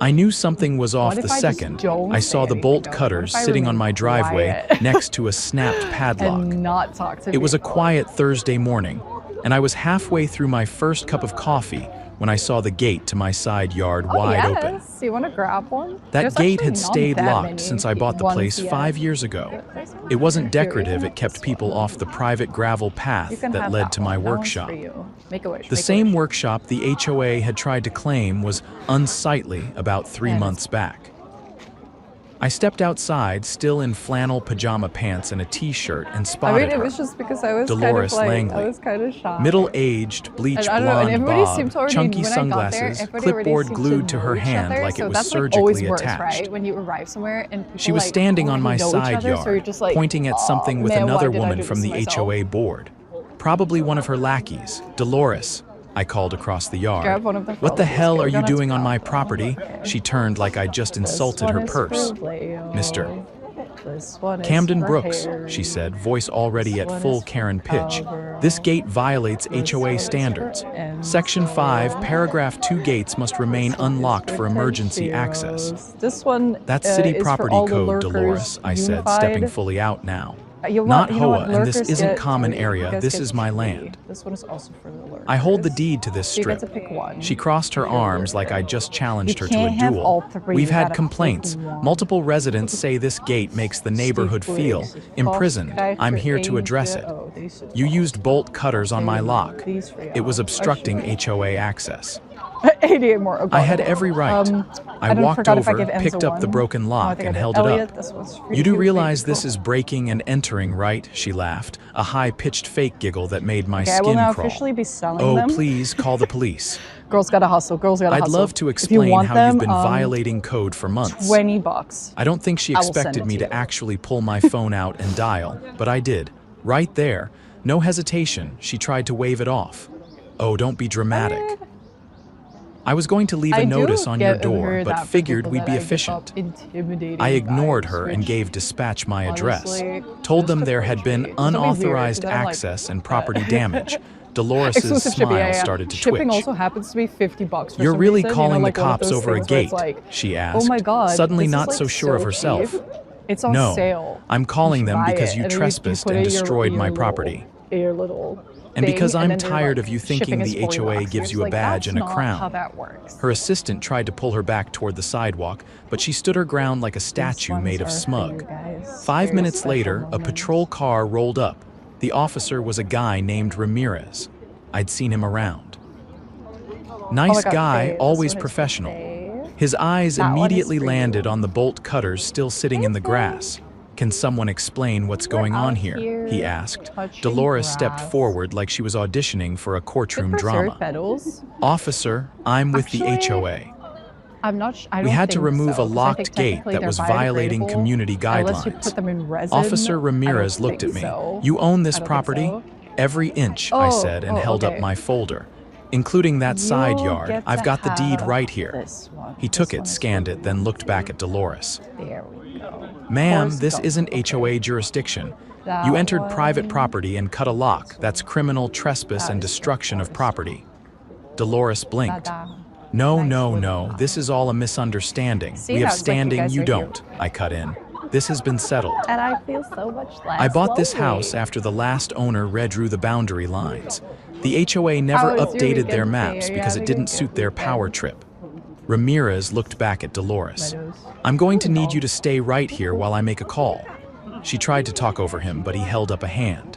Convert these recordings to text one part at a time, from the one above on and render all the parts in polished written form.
I knew something was off What the if I just second don't I say saw the anything, bolt though? cutters What if I sitting on my remain driveway quiet next to a snapped padlock. and not talk to It was a people? quiet Thursday morning, and I was halfway through my first cup of coffee when I saw the gate to my side yard Oh wide open. yes, you want to grab one? That There's gate actually had not stayed that locked many since I bought the ones place yet. 5 years ago. There's one It wasn't here. You can decorative, have it kept this people one. off the private gravel You path can that have led that to my one. That one's workshop. for you. Make a wish. The make a same wish. workshop the HOA had tried to claim was unsightly about 3 And months back. I stepped outside, still in flannel pajama pants and a t-shirt, and I spotted mean, it her. was just because I was Dolores kind of like, Langley. I was kind of shy. Middle-aged, bleach I don't know, and blonde everybody seemed to bob, already, chunky when I got there, sunglasses, everybody already clipboard seemed glued to know her each hand other, like so it was that's like surgically always worse, attached. right? When you arrive somewhere and people She was like standing on my already know each side other, so you're yard, just like, pointing at something "Oh, with man, why another did I woman do from this the to myself?" HOA board. Probably one of her lackeys. Dolores, I called across the yard. Grab one of the What the photos. hell We're are you gonna doing on my scrap them. property? Okay. She turned like I just This insulted one her is purse. for Leo. Mister. This one is Camden for Brooks, Harry. she said, voice already This at one full is for Karen pitch. Cowgirl. This gate violates This HOA one is standards. for Enzo. Section 5, paragraph 2 gates must remain This one is unlocked for emergency Tenshiro. access. This one That's city is for property all the code, lurkers Dolores, I said, unified. stepping fully out now. You Not you know what? HOA, and this Lurkers isn't get common 3. area, You guys this get is my 3. land. This one is also for the lurkers. I hold the deed to this So you get strip. to pick one. She crossed her arms like I just challenged her to a can't have duel. all 3, We've you had gotta complaints. pick one. Multiple residents say this gate makes the neighborhood feel imprisoned. I'm here to address it. You used bolt cutters on my lock. It was obstructing HOA access. 88 more. Oh, God. I had every right. I walked forgot if I over, give Enzo picked up the one. broken Oh, I lock, think I and did. held it Elliot, up. this one's for You do you. realize Thank this you. is breaking and entering, right? She laughed, a high-pitched fake giggle that made my Okay, I will skin now crawl. officially be selling Oh, them. please call the police. Girls gotta hustle. Girls gotta I'd hustle. love to If you explain want how them, you've been violating code for months. $20. I don't think she I will send expected it me to to you. actually pull my phone out and dial, but I did. Right there. No hesitation. She tried to wave it off. Oh, don't be dramatic. I was going to leave a I notice do on your get door, over but that for figured people we'd that be I give efficient. up intimidating I ignored vibes, her and which gave dispatch my address. honestly, Told them just there a had been treat. It's gonna be weird, unauthorized 'cause I'm like, access and property damage. Dolores' exclusive shipping, smile yeah. started to Shipping twitch. also happens to be $50 for You're some really reason, calling like the one of cops those over a things where it's gate? like, She asked, oh my God, suddenly this is, not like, so sure of herself. cheap. It's on No, sale. I'm calling You should them buy because it, you and then trespassed put and it in your- destroyed your my little- property. Your little And because thing, I'm then they're tired like, of you thinking shipping is the $40. HOA You're gives just you a like, badge and a that's not crown. how that works. Her assistant tried to pull her back toward the sidewalk, but she stood her ground like a statue ones made of are for smug. you guys. 5 Very minutes special later, a moments. patrol car rolled up. The officer was a guy named Ramirez. I'd seen him around. Oh Nice my God, guy, Faye, this always one is for professional. Faye. His eyes That one is immediately for you. landed on the bolt cutters still sitting in the grass. Can someone explain what's going on out here? here He asked. touching Dolores stepped grass. forward like she was auditioning for a courtroom Good for drama. petals. Officer, I'm with the Actually, HOA. I'm not. I We don't had to think remove so, a 'cause I locked think gate technically that they're was violating biodegradable community Unless you guidelines. put them in resin. Officer I don't Ramirez looked at think me. so. You own this I don't think property? so. Every inch, I Oh, said, and oh, held up okay. my folder. Including that side You'll yard. get I've to got the deed have right here. this one. He took This it, one is scanned for it, then looked back at Dolores. There we go. Ma'am, Forrest this Gump. isn't Okay. HOA jurisdiction. That You entered private one. property and cut a lock. That's criminal trespass That and is destruction of Forrest. property. Dolores blinked. Ta-da. No, Nice no, little no. house. This is all a misunderstanding. See, We have that was like you standing, guys you right here. don't. I cut in. This has been settled. And I feel so much less I bought this lonely. house after the last owner redrew the boundary lines. The HOA never How was your updated their weekend, maps Faye? Are you because it having a didn't good suit their power weekend? trip. Ramirez looked back at Dolores. Meadows. I'm going to need you to stay right here while I make a call. She tried to talk over him, but he held up a hand.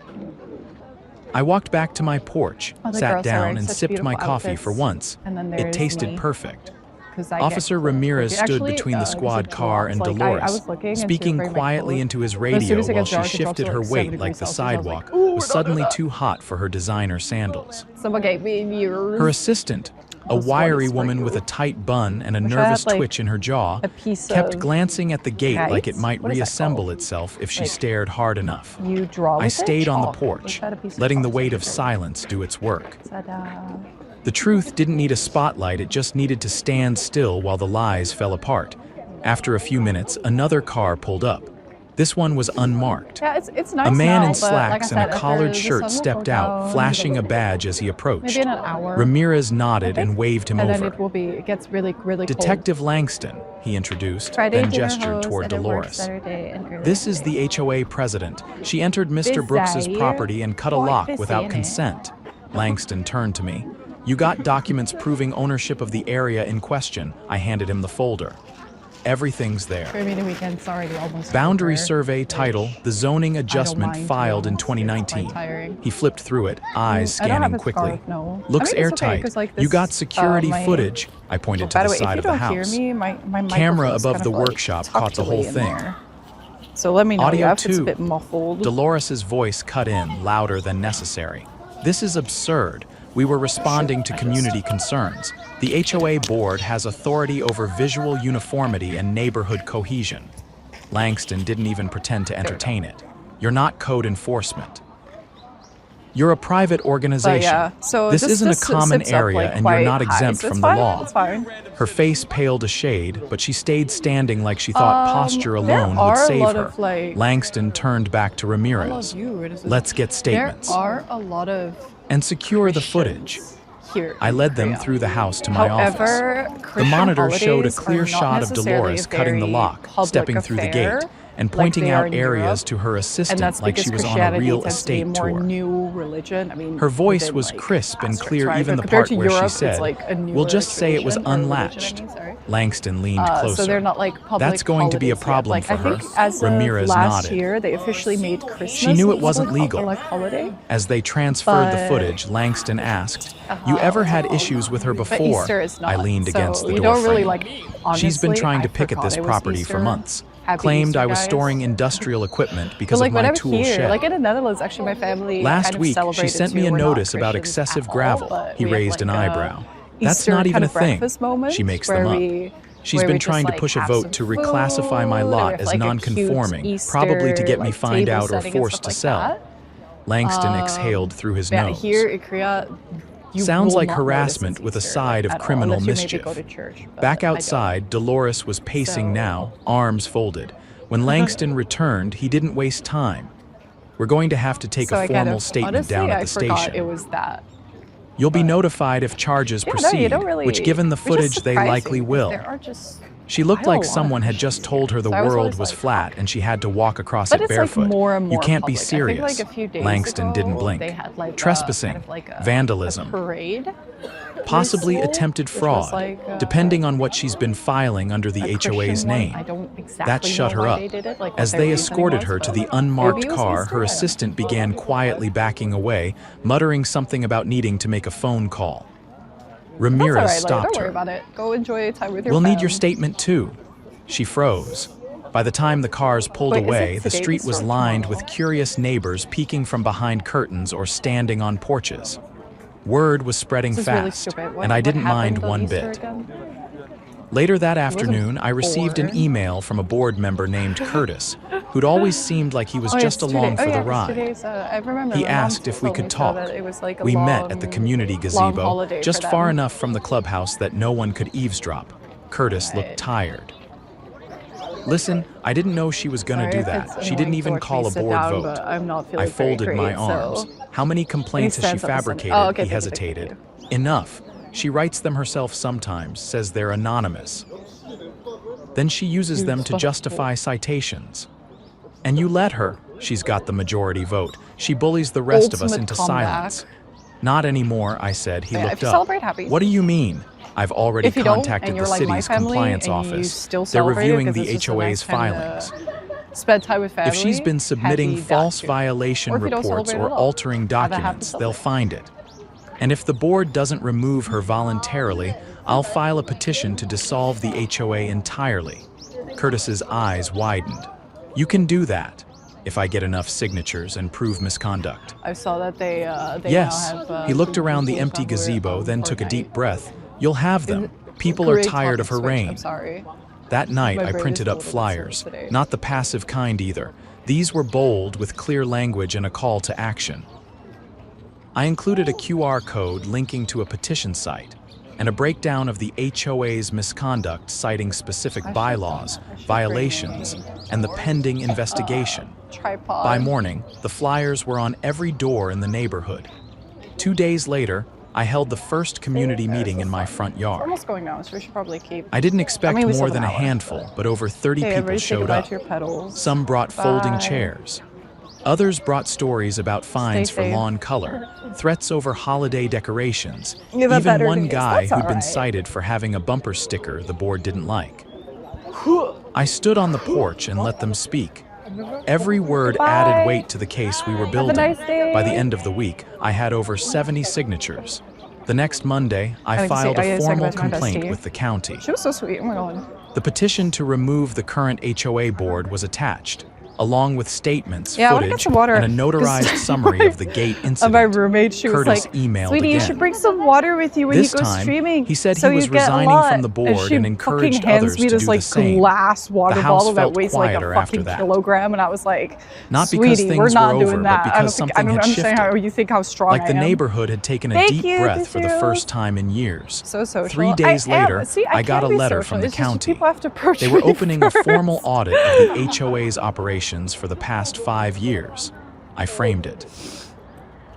I walked back to my porch, Oh, the sat girls are down, wearing and such sipped my beautiful coffee for outfits. once. And then It there's tasted me. perfect. 'Cause I get Officer cold. Ramirez Okay, stood actually, between the it squad just car and drops. Like, I Dolores, was looking and speaking very quietly cold. into his But as soon radio as it while gets she dark, it drops shifted to, her like, weight 7 like the degrees Celsius. I was sidewalk like, "Ooh, was don't do suddenly that." too hot for her designer sandals. Someone gave me yours. Her assistant, a This one wiry is for woman you. with a tight bun and a Wish I nervous had, like, twitch in her jaw, a piece kept of glancing at the gate like it rice? might What is that reassemble called? itself if she Like, stared hard enough. You draw with I it? stayed on the Chalk. porch, Wish I had a piece of letting the chalk weight of so I could- silence do its work. Ta-da. The truth didn't need a spotlight, it just needed to stand still while the lies fell apart. After a few minutes, another car pulled up. This one was unmarked. Yeah, it's nice. A man now, in but like I slacks and said, a if collared the shirt sun will stepped go out, down, flashing a badge as he approached. maybe in an hour. Ramirez I nodded think. and waved him And then over. it gets really, really cold. Detective Langston, he introduced, Friday then dinner gestured host, toward and it works Dolores. Saturday and early This is the HOA president. She entered Mr. Brooks's Busy. property and cut a Quite lock busy, without innit? consent. Langston turned to me. You got documents proving ownership of the area in question. I handed him the folder. Everything's there. For me, the weekend's already almost Boundary over, survey title, the zoning adjustment mind, to be filed in honest. It's quite 2019. tiring. He flipped through it, eyes I don't have scanning a quickly. scarf, no. Looks I mean, it's okay, airtight. 'cause, like, You this, got security my- footage. I pointed to By the the way, if side you of the don't house. hear me, my Camera microphone's above kind the of, like, workshop caught the tucked whole away in thing. there. So let me know Audio if it's a 2. bit muffled. Dolores's voice cut in, louder than necessary. This is absurd. We were responding to community concerns. The HOA board has authority over visual uniformity and neighborhood cohesion. Langston didn't even pretend to entertain it. You're not code enforcement. You're a private organization. But yeah, so this isn't a common sits up, area like, and you're quite not high, exempt so it's from the fine, law. It's fine. Her face paled a shade, but she stayed standing like she thought posture alone there would are a save lot her. of, like- Langston turned back to Ramirez. Let's get statements. There are a lot of And secure the footage. Christians here. I in led them Korea. through the house to my However, office. The Christian monitor showed a holidays clear are not shot of necessarily Dolores a cutting the very lock, public stepping through the affair, gate, and like pointing they are out in areas Europe. to her And assistant that's like because she was on a Christianity real tends to be a estate more tour. new religion. I mean, Her voice within, was like, crisp and asterisks, clear, right? even But the compared part to where she Europe, said, it's like a "We'll newer just say it was tradition, or religion, unlatched." I mean, sorry. Langston leaned closer. So they're not like public That's going to be a holidays yet. problem like, for I her. think as Ramirez of last nodded. year, they officially made Christmas. She knew it a wasn't public legal. like holiday. As they transferred the But- footage, Langston asked, "You ever had issues with her But before?" Easter is not. I leaned so against the you door don't really frame. like. She's been honestly, trying to I picket this forgot it was property for Easter. months. Happy Claimed Easter, I was guys. storing industrial equipment because But of like my whenever tool here, shed. like in the Netherlands, actually, my family Last kind of week, she celebrated sent me too. a We're not notice about Christians excessive at all, gravel. but He we have, raised an like, a eyebrow. That's Easter not even kind a of thing. breakfast moment She makes where them up. we- She's where been we just, trying to like, push a have vote some to reclassify my food, lot and as like, a non-conforming, cute Easter, probably to get me like, fined table out or setting and forced stuff to like sell. that. Langston exhaled through his Yeah, nose. here in Korea, you Sounds will like not harassment notice with a Easter, side of at all, criminal unless you mischief. maybe go to church, but Back I don't. outside, Dolores was pacing So- now, arms folded. When Langston returned, he didn't waste time. We're going to have to take So a I kind formal of- statement honestly, down at I the forgot station. it was that. You'll be notified if charges Yeah, no, proceed, you don't really. which given the which is footage they surprising, likely because will. There are just. She looked I know a like lot of someone had Christians just told her the here. So I was world always was like, flat fuck. and she had to walk across But it it's like barefoot. more and more You can't be public. I serious. think like a few days Langston ago, didn't blink. They had like Trespassing, kind of like a vandalism, parade. possibly Which attempted was fraud, like, depending on what she's been filing under the a HOA's Christian one. name. I don't exactly That shut know her why up. they did it, like, what As their they reasoning escorted was, her to but the unmarked maybe it was car, Easter, her I don't know. assistant began quietly backing away, muttering something about needing to make a phone call. Ramirez That's all right, stopped don't worry her. about it. Go enjoy time with your We'll need your fam. statement too. She froze. By the time the cars pulled Wait, is it away, the today street this was or lined tomorrow? with curious neighbors peeking from behind curtains or standing on porches. Word was spreading This is really fast, stupid. and I didn't what mind happened on one Easter bit. again? Later that wasn't afternoon, I received an born. email from a board member named Curtis, who'd always seemed like he was Oh, yeah, just it's 2 along days. for Oh, the yeah, it's 2 ride. days. I remember He my mom asked if we told could me so talk. that it was like a We met long- at the community long gazebo, holiday just for far them. enough from the clubhouse that no one could eavesdrop. Curtis Right. looked tired. Listen, I didn't know she was gonna Sorry do if that. it's She didn't annoying even to watch call me a sit board down, vote. but I'm not I feeling very folded my great, arms. so- How many complaints has she stands up or something. fabricated? Oh, okay, He thank you, hesitated. Enough. She writes them herself sometimes, says they're anonymous. Then she uses them to Beautiful. justify citations. And you let her. She's got the majority vote. She bullies the rest of us Ultimate into comeback. silence. Not anymore, I said. He Yeah, if looked you up. celebrate, happy. What do you mean? I've already If you don't, contacted and the you're like my city's family, compliance and you office. still They're celebrate it reviewing 'cause the it's just a HOA's nice time to filings. spend time with family. If she's been submitting happy that false too. violation Or if you don't reports celebrate or at all. altering Have a happy documents, they'll Sunday. find it. And if the board doesn't remove her voluntarily, I'll file a petition to dissolve the HOA entirely. Curtis's eyes widened. You can do that, if I get enough signatures and prove misconduct. I saw that they Yes. now have, He looked some around the rules empty that were, gazebo, then took a Fortnite. deep breath. You'll have them. People are Great tired of topic her switch, reign. I'm sorry. That night, My I brain printed is a up little bit flyers, slow today. not the passive kind either. These were bold with clear language and a call to action. I included a QR code linking to a petition site. and a breakdown of the HOA's misconduct, citing specific bylaws, violations, and the pending investigation. Tripod. By morning, the flyers were on every door in the neighborhood. 2 days later, I held the first community meeting in my front It's yard. almost going down, so we should probably keep. I didn't expect we still more have than an a hour, handful, but over 30 Okay, people everybody say showed goodbye up. to your petals. Some brought folding Bye. chairs. Others brought stories about fines for safe. lawn color, threats over holiday decorations, You have a even better one news. guy That's who'd all been right. cited for having a bumper sticker the board didn't like. I stood on the porch and let them speak. Every word added weight to the case we were building. nice day. By the end of the week, I had over 70 signatures. The next Monday, I I filed gotta a say formal goodbye to my complaint bestie. with the county. She was so sweet. Oh my god. The petition to remove the current HOA board was attached, along with statements, Yeah, I wanna get footage, some water, and a notarized 'cause summary of the gate And incident. my roommate, she was Curtis like, emailed "Sweetie, you again. should bring some water with you when This you go time, streaming." he said so he was you get a resigning lot." from the board she and encouraged fucking hands others me to this do like the same. glass water The house bottle that felt weighs like a quieter after fucking that. kilogram, and I was like, Not because "Sweetie, things we're not were doing over, but that." because I don't something had understand how shifted. you think how strong Like the I am. neighborhood had taken a Thank deep you, breath for the Tissues. first time in years. So social. 3 days later, See, I got a can be letter social. from the It's just county. People have to approach They were me opening a first. formal audit of the HOA's operations for the past 5 years. I framed it.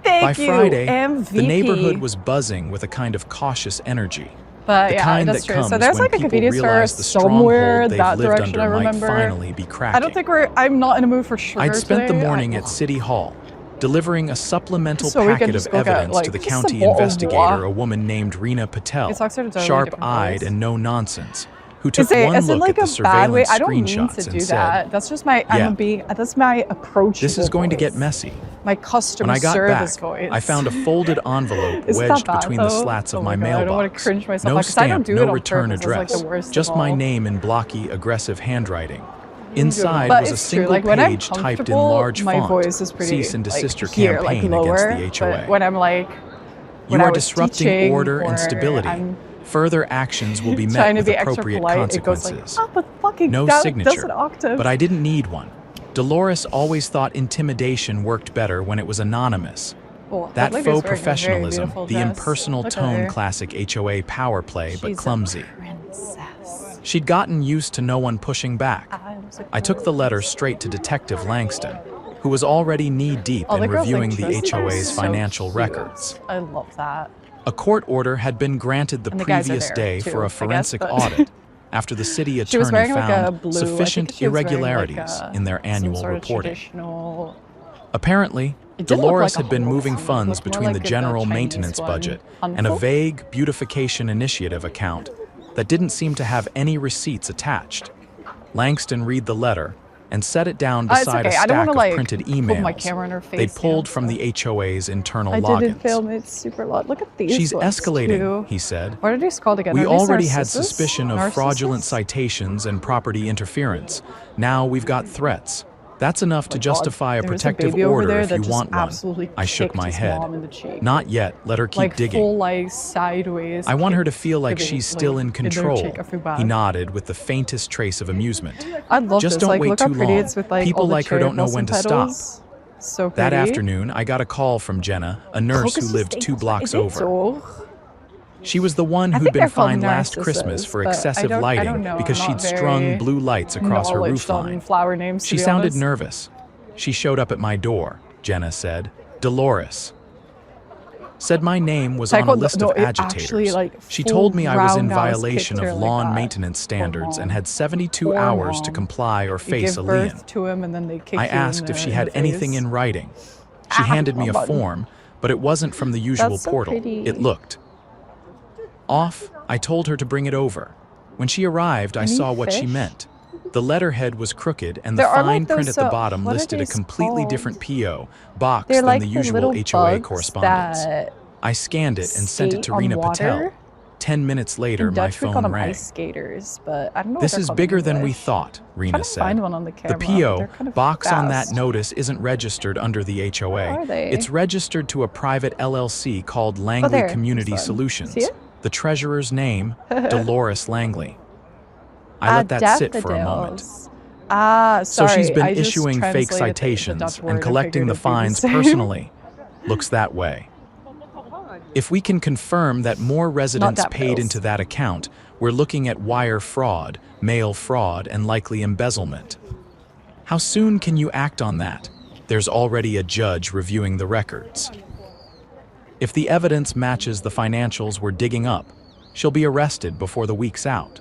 Thank By you, Friday, MVP. the neighborhood was buzzing with a kind of cautious energy. But The yeah, kind that's that true. comes So there's when like a people convenience store realize the somewhere stronghold they've that lived direction. I under might remember. finally be cracking. I don't think I'm not in a mood for sugar I'd spent the today. morning at City Hall, delivering a supplemental So we could packet of just go get, evidence like, to the just a county bottle of investigator, water. a woman named Rena Patel, It sucks that it's a totally sharp-eyed different and no-nonsense, who took Is it one as in look like at the a bad way? surveillance I don't mean screenshots to do and said, that. That's just my "Yeah, that's my approach. this is going to get messy." My customer When I got service back, voice. I found a folded envelope Isn't that wedged bad, between the though? slats of Oh my my God, I don't wanna mailbox. cringe myself No out, 'cause I don't stamp, do it no on return purpose. That's, like, address, the worst of just my all. name in blocky, aggressive handwriting. Inside But was a it's true, single like when I'm page typed in comfortable, large my font, voice is pretty cease and desist your like, here, like, campaign lower, against the HOA. But when I'm like, You when I are was disrupting teaching order or and stability. I'm Further actions will be met trying to with be extra appropriate polite, it goes consequences. like, but fucking No that signature, does an octave. but I didn't need one. Dolores always thought intimidation worked better when it was anonymous. Oh, That lady's faux wearing a very professionalism, beautiful the dress. impersonal Look at tone, her. classic HOA power play, but She's a clumsy. princess. She'd gotten used to no one pushing back. I'm I took the letter straight to Detective Langston, who was already knee-deep Oh, the in girls, like, reviewing the dresses are HOA's so financial cute. records. I love that. A court order had been granted the And the guys are previous there, day too, for I a guess, forensic but- audit after the city She was attorney wearing like a found blue. I think sufficient she was wearing, irregularities like, in their some annual sort of reporting. traditional. Apparently, It didn't look Dolores like a had been whole moving scene. It funds looked more between the like a general Chinese maintenance one. budget and a Unful? vague beautification initiative account that didn't seem to have any receipts attached. Langston read the letter and set it down It's beside okay. a I don't stack wanna, of like, printed put emails my camera in her face, they'd pulled yeah, from so- the HOA's internal I logins. didn't film it super loud. Look at these She's ones, escalating, too. he said. What are these called again? We Are these already had narcissus? suspicion of fraudulent Narcissus? citations and property interference. Now we've got threats. That's enough to Oh God, justify a there's protective baby over order there if that you just want one. absolutely I shook kicked my his head. mom in the cheek. Not yet. Let her keep Like digging. full like sideways. I want her to kick feel like to the, she's still like, in their control. cheek. I feel bad. He nodded with the faintest trace of amusement. I love Just this. don't like, wait look how too pretty long. it's with like People all the like her cherry don't know when to blossom stop. petals. So That pretty. afternoon, I got a call from Jenna, a nurse who lived 2 blocks over. So? She was the one I who'd think been they're called fined last narcissus, Christmas for but excessive I don't lighting know. because I'm she'd not strung very blue lights across her roof knowledgeable on line. flower names. She to be sounded honest. nervous. She showed up at my door, Jenna said. Dolores. Said my name was on a list of it agitators. actually, like, She full told me I was in roundhouse violation kicked her of like lawn that. maintenance standards Poor and mom. had 72 Poor hours to mom. comply or You face give a lien. birth to him and then they kick I you asked in if the, she in had the anything face. in writing. She handed me a button. form, but it wasn't from the usual That's so portal. pretty. It looked off. I told her to bring it over. When she arrived, I Any saw what she fish? meant. The letterhead was crooked, and the There are, fine like, print those, at the bottom what are listed a these completely called? different PO box They're than like the the usual little HOA bugs correspondence. that I scanned it and sent it skate to on Rena Patel. water. 10 minutes later, In my Dutch, we call phone them rang. ice skaters, but I don't know. This what they're is called bigger in than we English. thought, I'm Rena trying to said. find one on the The camera. but PO they're kind of box on that fast. notice isn't registered under the HOA. Are they? It's registered to a private LLC called Langley there. Community This one. Solutions. See it? The treasurer's name, Dolores Langley. I let that sit for a moment. Daffodils. Ah, So sorry. she's been I just issuing fake translated the citations Dutch word and collecting figured the it'd be the fines same. personally. Looks that way. If we can confirm that more residents that paid bills. into that account, we're looking at wire fraud, mail fraud, and likely embezzlement. How soon can you act on that? There's already a judge reviewing the records. If the evidence matches the financials we're digging up, she'll be arrested before the week's out.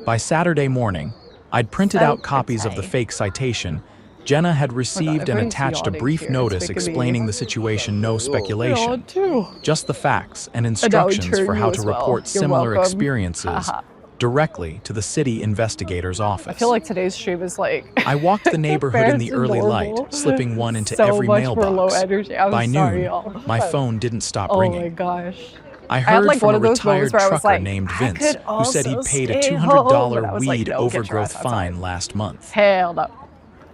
By Saturday morning, I'd printed out copies of the fake citation. Jenna had received and everybody's attached a yawning brief here. notice It's making me- explaining the situation, no speculation. too. Just the facts and would instructions turn for you how as to well. report You're similar welcome. experiences Haha. directly to the city investigator's office. I feel like today's stream is like I walked the neighborhood in the compared to early normal. light, slipping one into so every much more low mailbox. energy. I'm By sorry, noon, y'all. my phone didn't stop Oh my ringing. gosh. I had, heard like, from one a of those moments retired where I was trucker like, named I Vince, could who said he'd also paid a stay $200 home. I was like, weed no, get your overgrowth ass outside. fine last month. Hell no.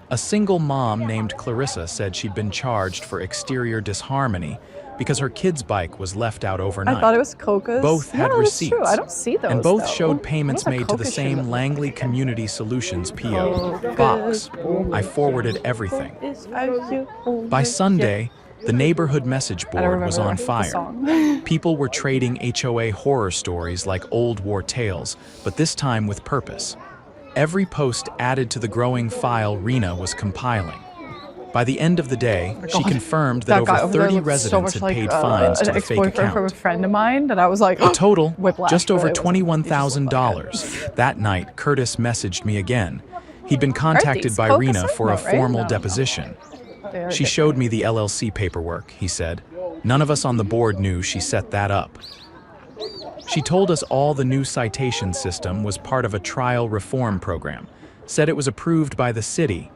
A single mom named Clarissa said she'd been charged for exterior disharmony because her kid's bike was left out overnight. I thought it was Coca's. Both had no, receipts. True. I don't see those. And both though. showed payments What was made that to the Coca same shit? Langley Community Solutions PO box. I forwarded everything. By Sunday, the neighborhood message I don't board was on remember the fire. song. People were trading HOA horror stories like old war tales, but this time with purpose. Every post added to the growing file Rena was compiling. By the end of the day, she confirmed that guy over over there 30 looked so residents much had like, paid fines to an the fake ex-boyfriend from a account. friend of mine that I was like, The total, Whiplash, just but over it wasn't. He just looked like $21,000. That night, Curtis messaged me again. He'd been contacted these by Coca Rena Colas? for a No, right? formal No. deposition. They are She different. showed me the LLC paperwork, he said. None of us on the board knew she set that up. She told us all the new citation system was part of a trial reform program, said it was approved by the city.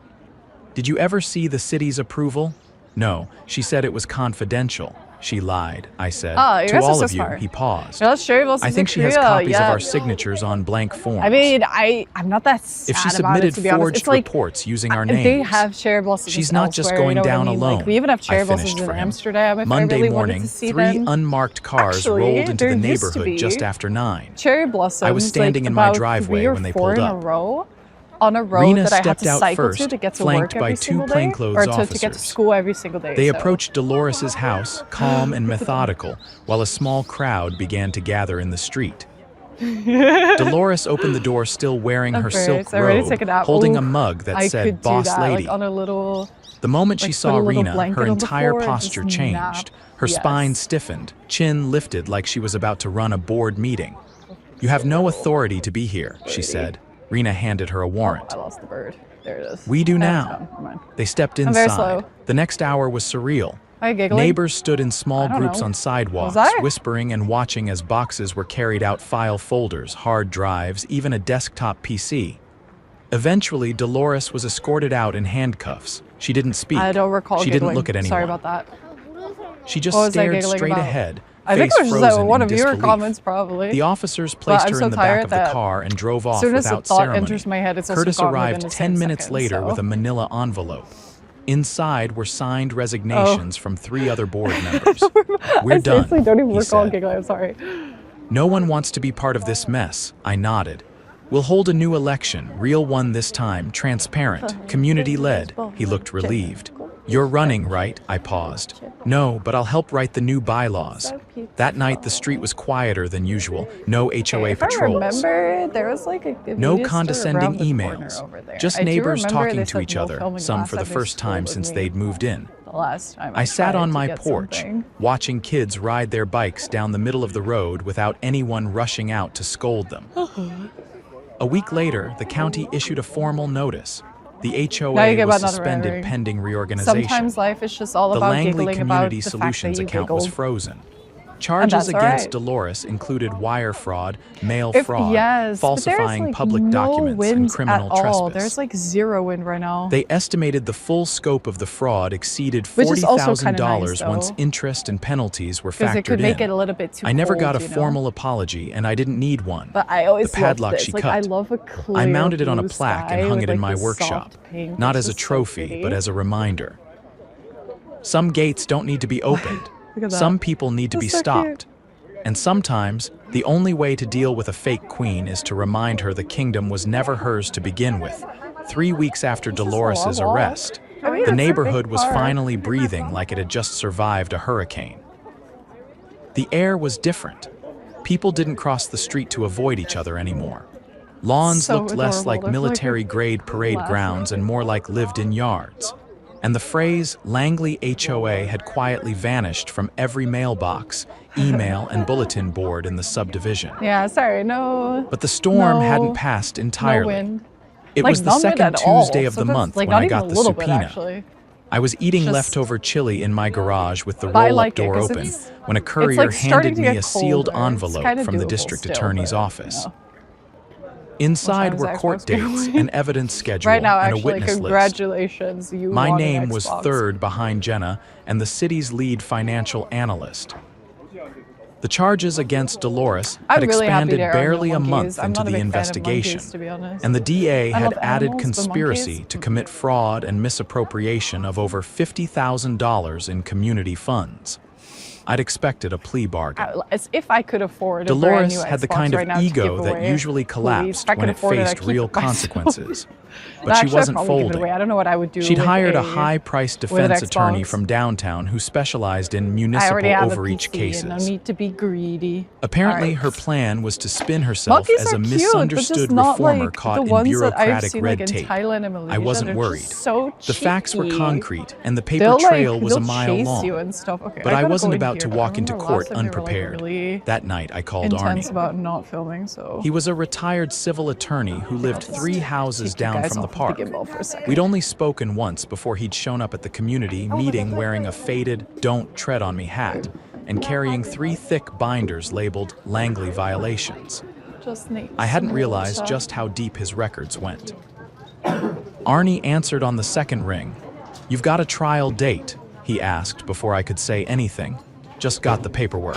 Did you ever see the city's approval? No, she said it was confidential. She lied, I said. Ah, you To guys are all so of you, smart. he paused. Yeah, that's true. Let's I think do she has Korea, copies of yeah. our signatures on blank forms. I mean, I'm not that sad If she about it, submitted to be honest. forged It's like, reports using our names, they have cherry blossoms she's not just elsewhere, going you know what I down mean? alone. Like, we even have cherry I blossoms finished in for him. Amsterdam if Monday I really morning, wanted to see 3 them. unmarked cars Actually, rolled into the there used to neighborhood be just after 9. Cherry blossoms. I was standing like, in my about driveway 3 or when they 4 pulled in up. a row. On a road Rena that I had stepped to out cycle first, to get to flanked work by every 2 single day, plainclothes or to get to officers. school every single day. They so. approached Dolores's house, calm and methodical, while a small crowd began to gather in the street. Dolores opened the door still wearing her Okay, silk so I already robe, took it out. holding Ooh, a mug that I said could Boss do that, Lady. like on a little. The moment she like, saw put a little Rena, blanket her on the entire floor and posture just changed. nap. Her Yes. spine stiffened, chin lifted like she was about to run a board meeting. You have no authority to be here, she said. Rena handed her a warrant. I lost the bird. There it is. We do Oh, it's now. gone. Never mind. They stepped I'm very inside. slow. The next hour was surreal. Hi, giggling. Neighbors stood in small I don't groups know. on sidewalks, Was I? whispering and watching as boxes were carried out, file folders, hard drives, even a desktop PC. Eventually, Dolores was escorted out in handcuffs. She didn't speak. I don't recall She giggling. didn't look at anyone. Sorry about that. She just What was I stared giggling straight about? ahead, I think face it was just frozen one in of your disbelief. comments, probably. The officers placed I'm her so in the back tired of the that car and drove as off soon as without the thought ceremony. enters my head, it's also Curtis gone arrived within the 10 same minutes second, later so. with a manila envelope. Inside were signed resignations from 3 other board members. We're I done, seriously don't even he recall said. giggling. I'm sorry. No one wants to be part of this mess, I nodded. We'll hold a new election, real one this time, transparent, community-led. He looked relieved. You're running, right? I paused. No, but I'll help write the new bylaws. That night, the street was quieter than usual. No HOA If I patrols. remember, there was like a No convenience store condescending around the corner emails. over there. Just I do neighbors remember talking they to said each no other, filming some last for the time they first time scolded since me they'd moved in. The last time I sat tried on to my get porch, something. watching kids ride their bikes down the middle of the road without anyone rushing out to scold them. A week later, the county issued a formal notice. The Now you HOA get was another suspended rendering. pending reorganization. Sometimes life is just all The about Langley giggling about Community the fact Solutions that you account was giggled. frozen. Charges that's against alright. Dolores included wire fraud, mail If, fraud, yes, but there's, falsifying like, public no documents, and wins criminal at all. trespass. There's like 0 wind right now. They estimated the full scope of the fraud exceeded Which is also $40,000 kinda nice, once though. interest and penalties were Because factored it could make in. it a little bit too I never cold, got a you know? formal apology, and I didn't need one. But I always The padlock loved this. she like, cut. I love a clear I mounted it on a blue plaque sky and hung with, it in like, my this workshop, soft pink. not It's as a just so trophy, pretty. but as a reminder. Some gates don't need to be opened. Look at that. Some people need to be That's so stopped. cute. And sometimes, the only way to deal with a fake queen is to remind her the kingdom was never hers to begin with. 3 weeks after Dolores' long walk. arrest, I mean, the it's a neighborhood big was park. finally breathing like it had just survived a hurricane. The air was different. People didn't cross the street to avoid each other anymore. Lawns So looked less adorable. like They're like military-grade parade laughing. grounds and more like lived-in yards. And the phrase Langley HOA had quietly vanished from every mailbox, email, and bulletin board in the subdivision. Yeah, sorry, no. But the storm no, hadn't passed entirely. No wind. It Like, was the no wind second at all. Tuesday of So the that's, month like, when not I even got a the little bit, subpoena. actually. I was eating Just- leftover chili in my garage with the But I roll-up like it door 'cause open it's- when a courier like starting handed to me get a sealed colder. It's envelope kinda from the doable district still, attorney's but, office. you know. Inside What were time is court Xbox dates, going? an evidence schedule, Right now, and a actually, witness list. congratulations. You My won an name was Xbox. third behind Jenna and the city's lead financial analyst. The charges against Dolores had I'm really happy expanded there are barely no a monkeys. month I'm into not a the big fan of investigation, monkeys, to be honest. and the DA I had love added animals, but conspiracy monkeys? to commit fraud and misappropriation of over $50,000 in community funds. I'd expected a plea bargain. As if I could afford a brand Dolores new had the Xbox kind right of now to ego give that away. usually Please, collapsed if I could when it afford faced I'd keep real it myself. consequences. No, But she actually, I'd wasn't probably give it folding. away. I don't know what I would do. She'd with hired a a high-priced with an defense attorney Xbox. from downtown who specialized in I municipal already have overreach a PC, and no cases. need to be greedy. Apparently, Alright. her plan was to spin herself Monkeys as are a cute, misunderstood but just not reformer like caught the in ones that I've bureaucratic seen red like in tape. Thailand and Malaysia. I wasn't They're worried. just so The facts were cheeky. concrete, and the paper They'll trail was a they'll mile chase long. you and stuff. Okay, But I gotta wasn't go in about here, to but I walk into remember court last time you were, like, unprepared. really That night, I called intense Arnie. about not filming, so He was a retired civil attorney who lived 3 houses take you down guys from the off of park. gimbal for a second. We'd only spoken once before he'd shown up at the community meeting wearing a faded "Don't Tread on Me" hat and carrying 3 thick binders labeled Langley violations. Just need I hadn't some realized water. just how deep his records went. Arnie answered on the second ring. "You've got a trial date?" he asked before I could say anything. "Just got the paperwork.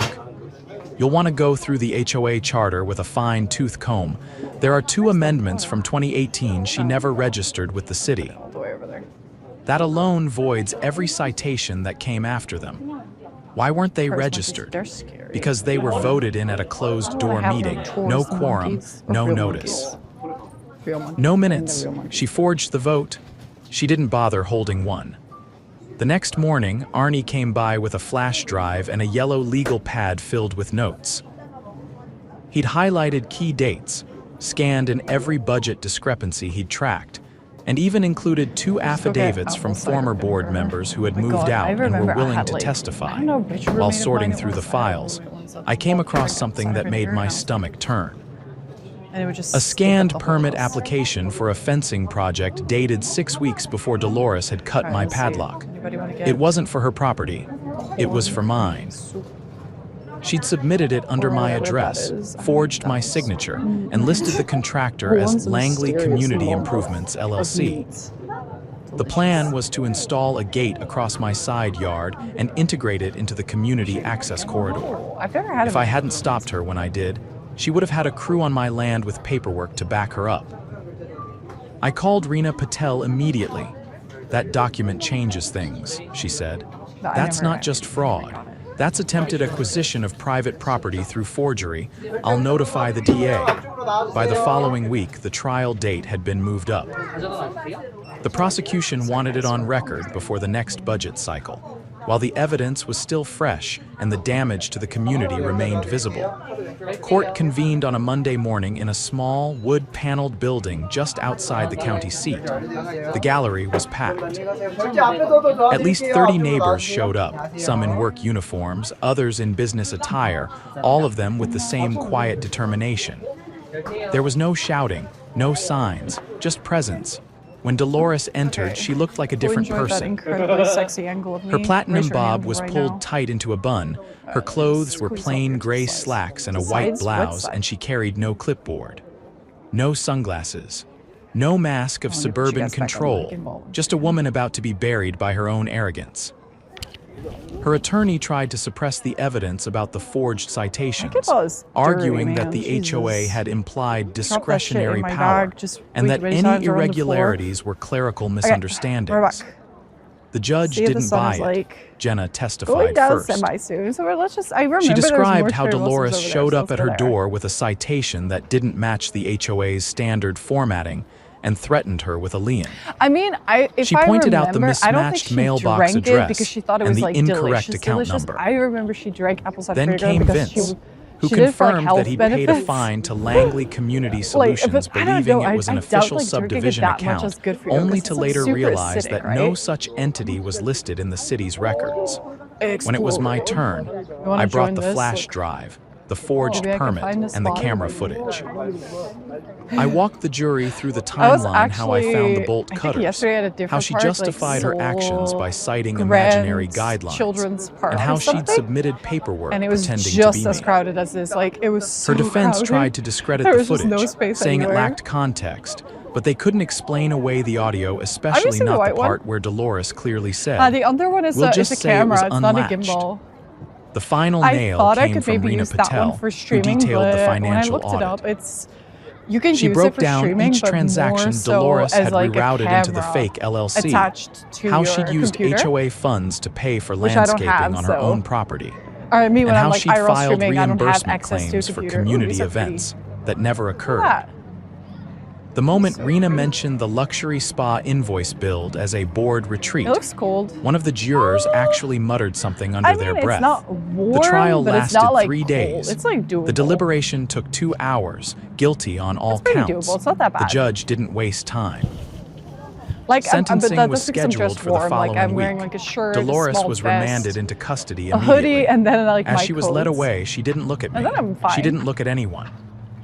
You'll want to go through the HOA charter with a fine-tooth comb. There are 2 amendments from 2018 she never registered with the city. all the way over there. That alone voids every citation that came after them. Why weren't they First monkeys, registered? they're scary. Because they were voted in at a I closed-door have meeting, tours no of quorum, monkeys, or no real notice. monkeys. Real monkeys. No And minutes. the real monkeys. She forged the vote. She didn't bother holding one. The next morning, Arnie came by with a flash drive and a yellow legal pad filled with notes. He'd highlighted key dates, scanned in every budget discrepancy he'd tracked, and even included 2 affidavits from former board members who had Oh my moved God, out I and were remember I willing had, to like, I testify. don't know which While roommate of sorting mine it through the was, but I don't know files, which ones that I came walked across right something outside that of made here, my and stomach turn. and it would just A stick up scanned the whole permit house. application for a fencing project dated 6 weeks before Dolores had cut Alright, my let's see. padlock. Anybody wanna get It wasn't for her property. It was for mine. She'd submitted it under my Where that address, is. forged my signature, and listed the contractor as One's a Langley mysterious Community lump Improvements, of LLC. meat. The plan was to install a gate across my side yard and integrate it into the community access corridor. Oh, I've never had If a I hadn't stopped her when I did, she would have had a crew on my land with paperwork to back her up. I called Reena Patel immediately. "That document changes things," she said. No, I "That's never not just actually fraud. got it. That's attempted acquisition of private property through forgery. I'll notify the DA." By the following week, the trial date had been moved up. The prosecution wanted it on record before the next budget cycle, while the evidence was still fresh and the damage to the community remained visible. Court convened on a Monday morning in a small, wood-paneled building just outside the county seat. The gallery was packed. At least 30 neighbors showed up, some in work uniforms, others in business attire, all of them with the same quiet determination. There was no shouting, no signs, just presence. When Dolores entered, she looked like a different Enjoyed that person. incredibly sexy angle of me. Her platinum Raise your bob hand was right pulled now. tight into a bun. Her clothes were Squeeze all plain your gray sides. slacks and a The white sides? What blouse, side? and she carried no clipboard. No sunglasses. No mask of I'm gonna put you suburban guys back on control. the gimbal. Just a woman about to be buried by her own arrogance. Her attorney tried to suppress the evidence about the forged citations, gimbal is arguing dirty, that the man. HOA Jesus. had implied Drop that shit discretionary in my power, bag. Just and that ready any signs are on the floor. irregularities were clerical Okay, misunderstandings. we're back. The judge See if the didn't sun buy is, it. like, Jenna Going testified down first. semi soon, so let's just. I remember She there's described more how cherry blossoms Dolores over there, showed so up at let's her go there. door with a citation that didn't match the HOA's standard formatting, and threatened her with a lien. I mean, She pointed out the I don't think mismatched she mailbox drank it address because she thought it and was the like incorrect delicious, account delicious. number. I remember she drank apple cider Then vinegar came because Vince, who she did it for, like, confirmed health that he paid a benefits. fine to Langley Community Like, Solutions, but I don't believing know, it was an I doubt, official like, drinking it subdivision that much account, is good for you, only because to it's, like, later super realize acidic, that right? no such entity was listed in the city's records. When it was my turn, wanna I brought join the this? flash Look. drive, the forged Maybe I can permit, find a and the spot. camera footage. I walked the jury through the I was timeline how I found the actually, bolt I think cutters, yesterday at a different how she park, like, justified her actions by citing Grand imaginary guidelines, children's park and or how she'd something. submitted paperwork And it was pretending to just be as me. crowded as this. Like, it was so Her defense crowded. tried to discredit There the was just footage, no space saying anywhere. it lacked context, but they couldn't explain away the audio, especially using the not the white one. part where Dolores clearly said, The other one is "We'll a, just it's a say it was camera. It's not a unlatched." gimbal. The final I nail thought I came could from maybe Rena use that Patel, one for who streaming, detailed the but when I financial looked it up, audit. you can She use broke it for down streaming, each but transaction more so Dolores as had like a rerouted into the camera fake LLC, attached to how your she'd used computer, HOA funds to pay for which I don't landscaping have, on her so. own property, Or I mean, when and I'm how like she'd IRL filed streaming, I don't have reimbursement access to a claims for computer. Ooh, community these are pretty. events that never Look at occurred. that. The moment So Rena pretty. mentioned the luxury spa invoice billed as a board retreat, It looks cold. one of the jurors actually muttered something under I their mean, breath. it's not warm, The trial but it's lasted not like 3 cold. days. It's like doable. The deliberation took 2 hours, guilty on all It's pretty counts. doable. It's not that The bad. judge didn't waste time. Like, Sentencing but was that's because I'm scheduled dressed for the warm. following Like, I'm week. wearing like a shirt, Dolores a small was vest, remanded into custody a immediately. hoodie, and then like As my she was led coats. away, she didn't look at me. And then I'm She fine. didn't look at anyone.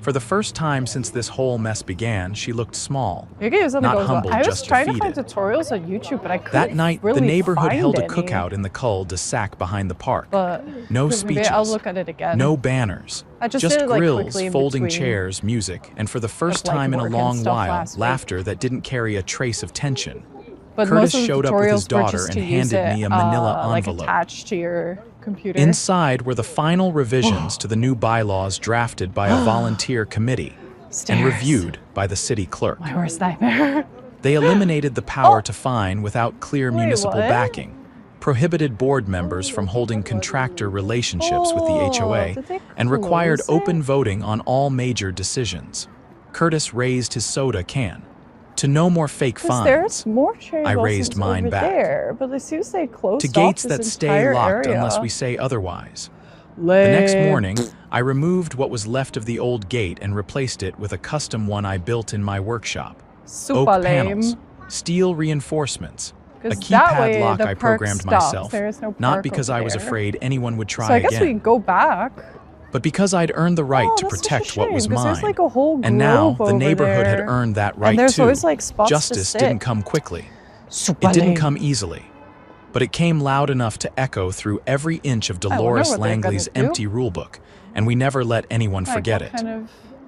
For the first time since this whole mess began, she looked small, You can use it to not go as well. humbled I was just to trying to feed find it. tutorials on YouTube, but I couldn't That night, really the neighborhood find held a any. cookout in the cul-de-sac behind the park. But No maybe speeches, I'll look at it again. no banners, I just did it, like, grills, quickly in folding between chairs, music, and for the first like, time in a work and long stuff while, last week. laughter that didn't carry a trace of tension. But Curtis most of the showed up with his tutorials were daughter just and to use handed it, me a manila like envelope. attached to your computer. Inside were the final revisions to the new bylaws drafted by a volunteer committee and Stairs. reviewed by the city clerk. My worst nightmare. They eliminated the power Oh. to fine without clear Wait, municipal what? backing, prohibited board members from holding contractor relationships with the Oh, HOA, did they and required close it? open voting on all major decisions. Curtis raised his soda can. To no more fake Because fines. there's more cherry I blossoms raised mine over back. there, but as soon as they closed To off gates this that stay entire locked area. unless we say otherwise. Lame. The next morning, I removed what was left of the old gate and replaced it with a custom one I built in my workshop. Super Oak lame. panels, steel reinforcements, a 'Cause key that way padlock the I park programmed stops. myself, There is no not park because over I was there. afraid anyone would try So I guess we again, go back. but because I'd earned the right Oh, to that's such a protect what was shame, 'cause mine. there's, like, a whole And now grove the over neighborhood had there. earned that right And there's too. always, like, spots to Justice sit. didn't come quickly. Super It didn't lame. come easily, but it came loud enough to echo through every inch of wonder Dolores what they're gonna Langley's do. empty rulebook, and we never let anyone Like, forget what it. kind of